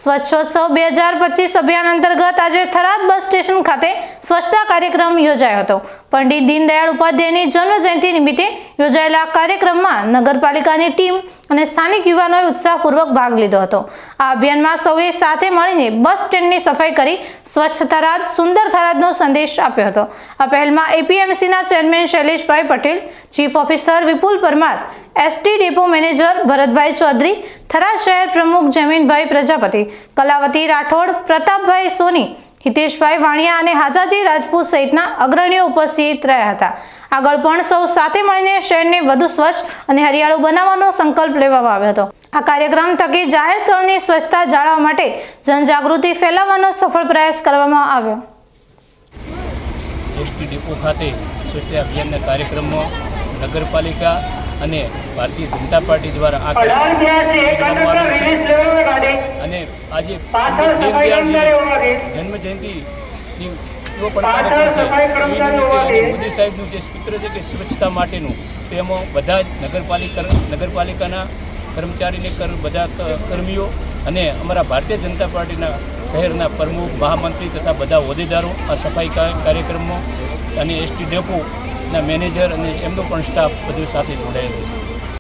સ્વચ્છોત્સવ 2025 અભિયાન અંતર્ગત આજે થરાદ બસ સ્ટેશન ખાતે સ્વચ્છતા કાર્યક્રમ યોજાયો હતો। પંડિત દીનદયાળ ઉપાધ્યાયની જન્મ જયંતિ નિમિત્તે યોજાયેલા કાર્યક્રમમાં નગરપાલિકાની ટીમ અને સ્થાનિક યુવાનોએ ઉત્સાહપૂર્વક ભાગ લીધો હતો। આ અભિયાનમાં સૌએ સાથે મળીને બસ સ્ટેન્ડની સફાઈ કરી સ્વચ્છ થરાદ સુંદર થરાદનો સંદેશ આપ્યો હતો। આ પહેલમાં એપીએમસીના chairman Shaileshbhai Patel, chief officer Vipul Parmar, ST depot manager Bharatbhai Chaudhary, Tharad શહેર પ્રમુખ જમીનભાઈ પ્રજાપતિ, કલાવતી રાઠોડ, પ્રતાપભાઈ સોની, હિતેશભાઈ વાણિયા અને હાજાજી રાજપૂત સહિતના અગ્રણીઓ ઉપસ્થિત રહ્યા હતા। આગળ પણ સૌ સાથે મળીને શહેરને વધુ સ્વચ્છ અને હરિયાળું બનાવવાનો સંકલ્પ લેવામાં આવ્યો હતો। આ કાર્યક્રમ થકી જાહેર સ્થળની સ્વચ્છતા જાળવવા માટે જનજાગૃતિ ફેલાવવાનો સફળ પ્રયાસ કરવામાં આવ્યો। એસટી ડેપો ખાતે સ્વચ્છતા અભિયાનના કાર્યક્રમમાં નગરપાલિકા અને ભારતીય જનતા પાર્ટી દ્વારા આ અને આજે જન્મ જયંતિની એવો પણ કાર્યક્રમ છે। મોદી સાહેબનું જે સૂત્ર છે કે સ્વચ્છતા માટેનું, તેમાં બધા જ નગરપાલિકાના કર્મચારીને બધા કર્મીઓ અને અમારા ભારતીય જનતા પાર્ટીના શહેરના પ્રમુખ, મહામંત્રી તથા બધા હોદ્દેદારો આ સફાઈ કાર્યક્રમમાં અને એસટી ડેપોના મેનેજર અને એમનો પણ સ્ટાફ બધું સાથે જોડાયેલો છે।